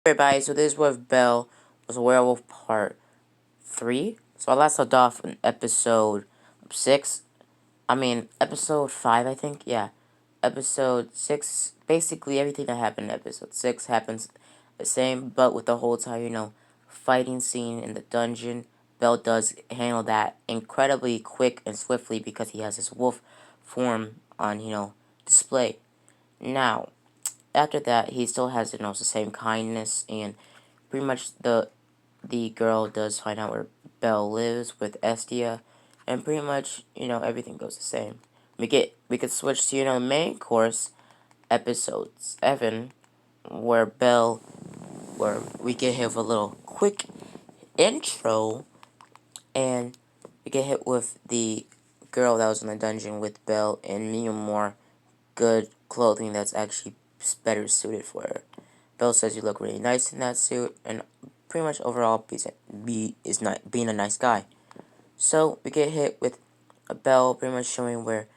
everybody, so this was Belle was a werewolf part 3. So I last left off in episode 6. Episode 5, I think. Yeah. Episode 6, basically everything that happened in episode 6 happens the same, but with the whole entire, fighting scene in the dungeon. Belle does handle that incredibly quick and swiftly because he has his wolf form on, display. Now, after that, he still has, the same kindness, and pretty much the girl does find out where Belle lives with Estia, and pretty much, everything goes the same. We could switch to, the main course, episode 7, where where we get hit with a little quick intro, and we get hit with the girl that was in the dungeon with Belle, and more good clothing that's actually better suited for her. Belle says you look really nice in that suit, and pretty much overall is not being a nice guy. So we get hit with a Belle pretty much showing where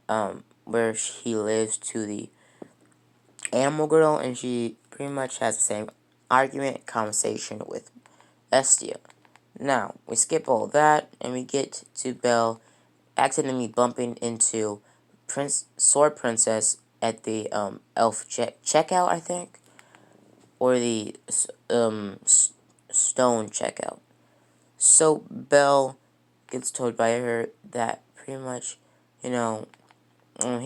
he lives to the animal girl, and she pretty much has the same conversation with Estia. Now we skip all that, and we get to Belle accidentally bumping into Sword Princess at the elf checkout, I think, or the stone checkout. So Belle gets told by her that pretty much, he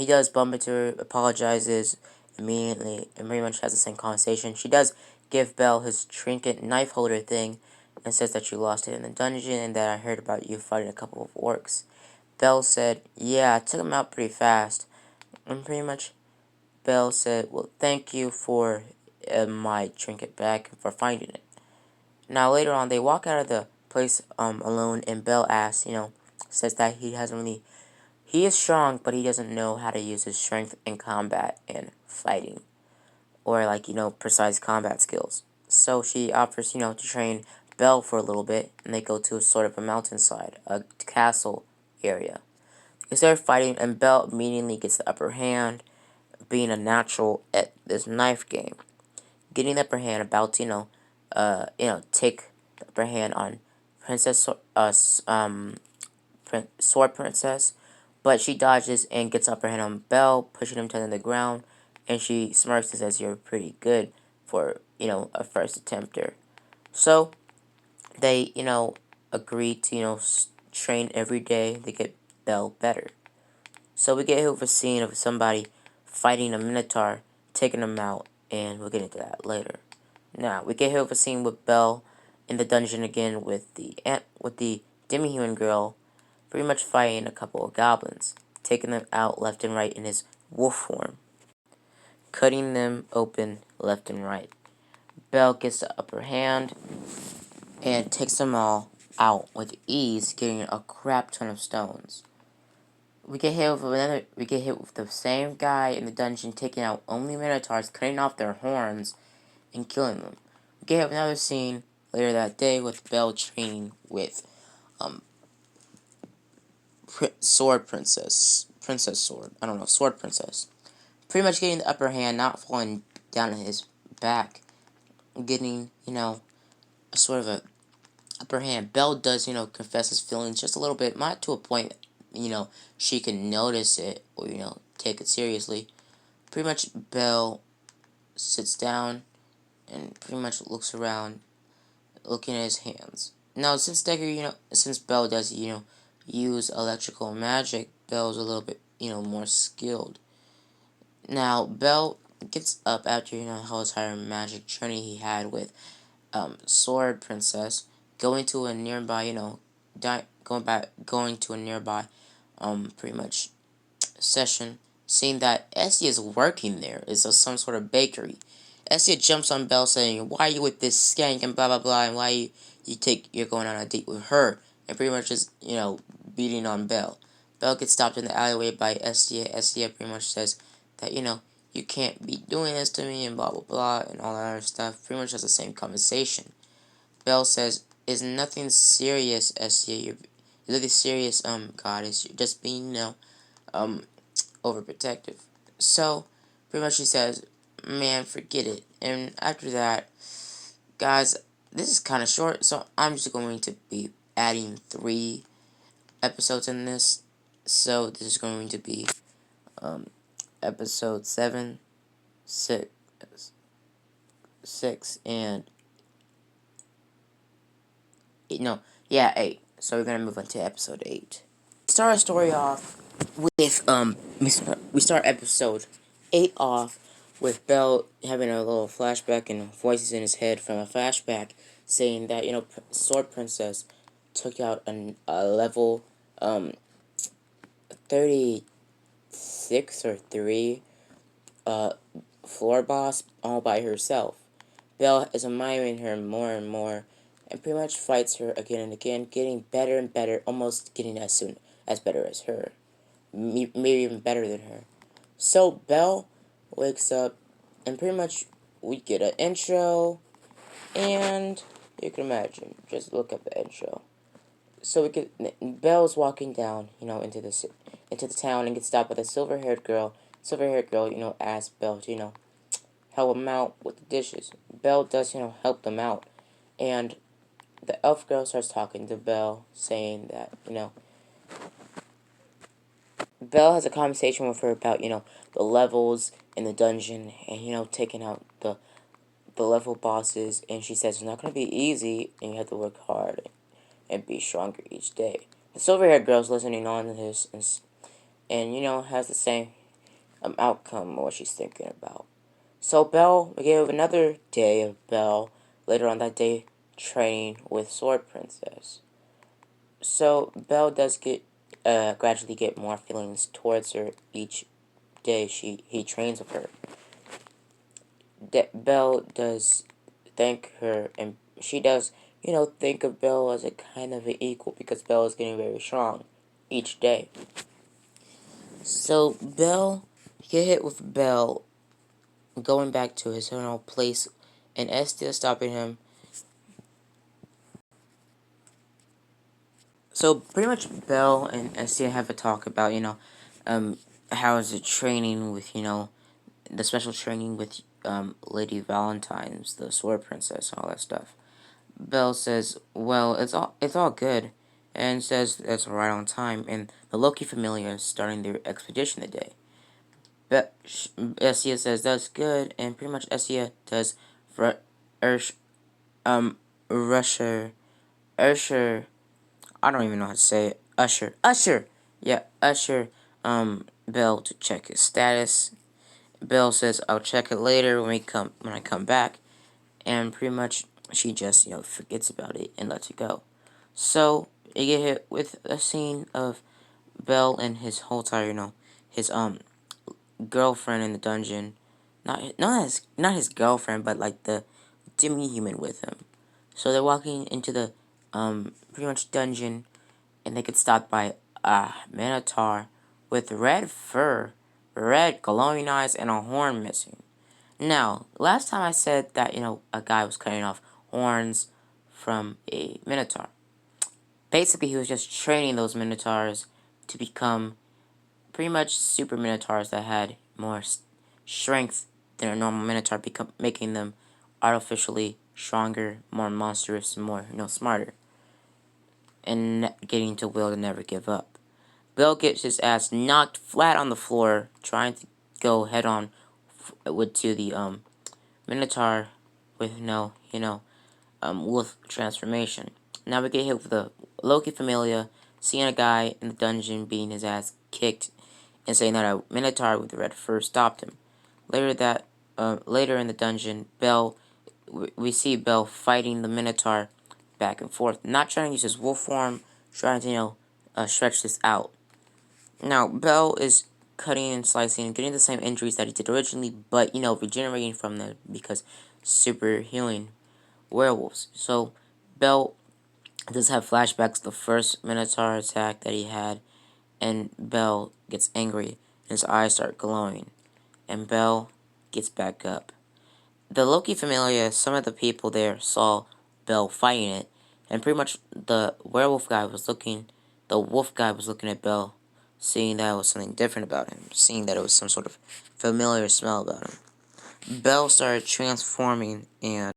does bump into her, apologizes immediately, and pretty much has the same conversation. She does give Belle his trinket knife holder thing, and says that you lost it in the dungeon, and that I heard about you fighting a couple of orcs. Belle said, yeah, I took him out pretty fast. And pretty much, Belle said, well, thank you for my trinket back, for finding it. Now, later on, they walk out of the place alone, and Belle asks, says that he is strong, but he doesn't know how to use his strength in combat and fighting, or precise combat skills. So she offers, to train Belle for a little bit, and they go to sort of a mountainside, a castle area. They start fighting, and Belle immediately gets the upper hand, being a natural at this knife game. Getting the upper hand, about to, take the upper hand on Sword Princess, but she dodges and gets upper hand on Belle, pushing him to the ground, and she smirks and says, you're pretty good for, a first attempter. So, they, agree to, train every day to get Belle better. So we get hit with a scene of somebody fighting a Minotaur, taking him out, and we'll get into that later. Now, we get hit with a scene with Belle in the dungeon again with the demi-human girl, pretty much fighting a couple of goblins, taking them out left and right in his wolf form, cutting them open left and right. Belle gets the upper hand and takes them all out with ease, getting a crap ton of stones. We get hit with the same guy in the dungeon, taking out only Minotaurs, cutting off their horns, and killing them. We get hit with another scene later that day with Belle training with Sword Princess. Sword Princess. Pretty much getting the upper hand, not falling down on his back. Getting, a sort of a upper hand. Belle does, confess his feelings just a little bit, not to a point, she can notice it or, take it seriously. Pretty much Belle sits down and pretty much looks around, looking at his hands. Now, since Belle does, use electrical magic, Belle's a little bit, more skilled. Now, Belle gets up after, the whole entire magic journey he had with Sword Princess, going to a nearby, going to a nearby, pretty much session, seeing that Essie is working there. It's some sort of bakery. Essie jumps on Belle saying, why are you with this skank and blah blah blah, and why you're going on a date with her, and pretty much just, beating on Belle. Belle gets stopped in the alleyway by Estia. Estia pretty much says that, you can't be doing this to me, and blah blah blah, and all that other stuff. Pretty much has the same conversation. Belle says, it's nothing serious, Estia. You're nothing serious, goddess. You're just being, overprotective. So, pretty much she says, man, forget it. And after that, guys, this is kind of short, so I'm just going to be adding 3 episodes in this. So this is going to be episode 7, 6, 6, and 8. No, yeah, 8. So we're gonna move on to episode 8. Start our story off with we start episode 8 off with Bell having a little flashback and voices in his head from a flashback saying that Sword Princess took out a level 36 or 3 uh floor boss all by herself. Bell is admiring her more and more, and pretty much fights her again and again, getting better and better, almost getting as better as her, maybe even better than her. So Bell wakes up, and pretty much we get an intro, and you can imagine, just look at the intro. So we get Bell's walking down, into the town and gets stopped by the silver-haired girl. Silver-haired girl, asks Bell to, help him out with the dishes. Belle does, help them out. And the elf girl starts talking to Belle, saying that, Belle has a conversation with her about, the levels in the dungeon and, taking out the level bosses. And she says it's not going to be easy and you have to work hard and be stronger each day. The silver-haired girl's listening on to this and has the same outcome of what she's thinking about. So Belle, we gave another day of Belle later on that day training with Sword Princess. So Belle does gradually get more feelings towards her each day he trains with her. Belle does thank her, and she does, think of Belle as a kind of an equal because Belle is getting very strong each day. So Belle, get hit with Belle going back to his own place, and Estia stopping him. So pretty much Belle and Estia have a talk about, how is it training with, the special training with Lady Valentine's, the Sword Princess, and all that stuff. Belle says, well, it's all good, and says it's right on time, and the Loki familia is starting their expedition today. But Estia says that's good, and pretty much Estia does Rusher, Usher, I don't even know how to say it. Usher. Yeah, Usher, Bell to check his status. Bell says, I'll check it later when I come back. And pretty much, she just, forgets about it and lets it go. So, you get hit with a scene of Bell and his whole entire, his, girlfriend in the dungeon. Not his girlfriend, but, like, the demi-human with him. So, they're walking into the, pretty much dungeon, and they get stopped by a minotaur with red fur, red glowing eyes, and a horn missing. Now, last time I said that, a guy was cutting off horns from a minotaur. Basically, he was just training those minotaurs to become pretty much super minotaurs that had more strength than a normal minotaur, making them artificially stronger, more monstrous, and more, smarter. And getting to will to never give up. Bill gets his ass knocked flat on the floor, trying to go head on to the Minotaur with no, wolf transformation. Now we get hit with the Loki Familia, seeing a guy in the dungeon being his ass kicked, and saying that a Minotaur with the red fur stopped him. Later in the dungeon, we see Bell fighting the Minotaur back and forth, not trying to use his wolf form, trying to stretch this out. Now, Bell is cutting and slicing and getting the same injuries that he did originally, but, regenerating from them because super healing werewolves. So, Bell does have flashbacks to the first Minotaur attack that he had, and Bell gets angry, and his eyes start glowing, and Bell gets back up. The Loki Familia, some of the people there saw Bell fighting it, and pretty much the wolf guy was looking at Bell, seeing that it was something different about him, seeing that it was some sort of familiar smell about him. Bell started transforming and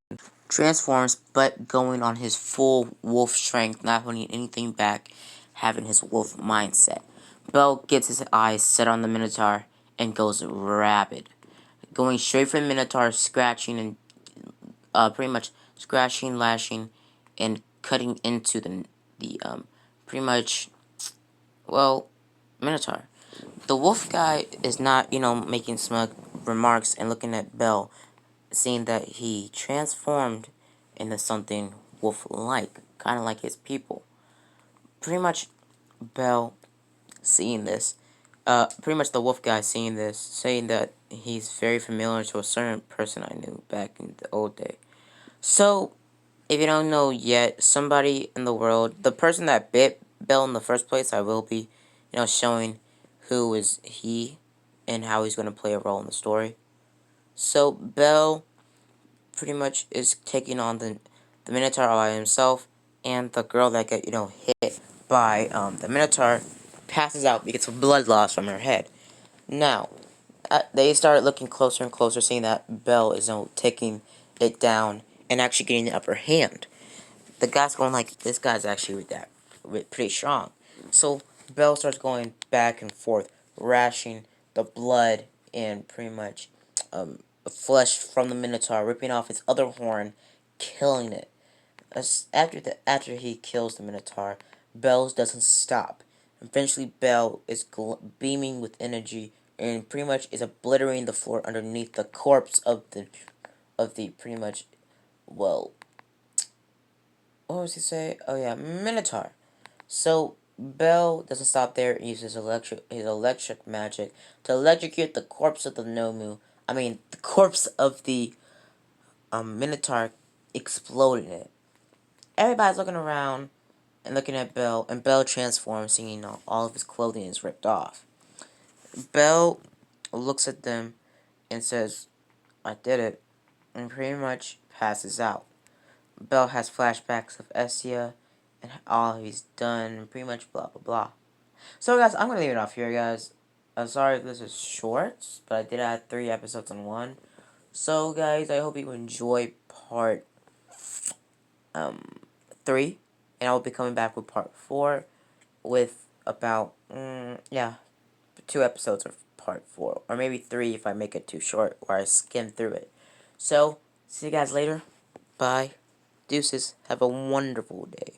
transforms, but going on his full wolf strength, not holding anything back, having his wolf mindset. Bell gets his eyes set on the Minotaur and goes rabid, going straight for the Minotaur, scratching and pretty much scratching, lashing, and cutting into the pretty much, well, Minotaur. The wolf guy is not, making smug remarks and looking at Bell, seeing that he transformed into something wolf-like, kind of like his people. Pretty much, Bell seeing this, pretty much the wolf guy seeing this, saying that he's very familiar to a certain person I knew back in the old day. So, if you don't know yet, somebody in the world, the person that bit Bell in the first place, I will be, showing who is he and how he's going to play a role in the story. So, Bell pretty much is taking on the Minotaur by himself, and the girl that got, hit by the Minotaur passes out because of blood loss from her head. Now, they start looking closer and closer, seeing that Bell is taking it down and actually getting the upper hand. The guy's going like, this guy's actually pretty strong. So Bell starts going back and forth, rashing the blood and pretty much flesh from the Minotaur, ripping off his other horn, killing it. After he kills the Minotaur, Bell doesn't stop. Eventually, Bell is beaming with energy and pretty much is obliterating the floor underneath the corpse of the pretty much, well, what was he say? Oh yeah, Minotaur. So Bell doesn't stop there and uses his electric magic to electrocute the corpse of the Nomu. I mean, the corpse of the Minotaur, exploding it. Everybody's looking around and looking at Bell, and Bell transforms, seeing all of his clothing is ripped off. Bell looks at them and says, "I did it," and pretty much passes out. Bell has flashbacks of Essia and all he's done, and pretty much blah blah blah. So guys, I'm gonna leave it off here, guys. I'm sorry if this is short, but I did add 3 episodes in one. So guys, I hope you enjoy part 3, and I will be coming back with part 4 with about yeah, 2 episodes of part 4, or maybe 3 if I make it too short or I skim through it. So see you guys later. Bye. Deuces. Have a wonderful day.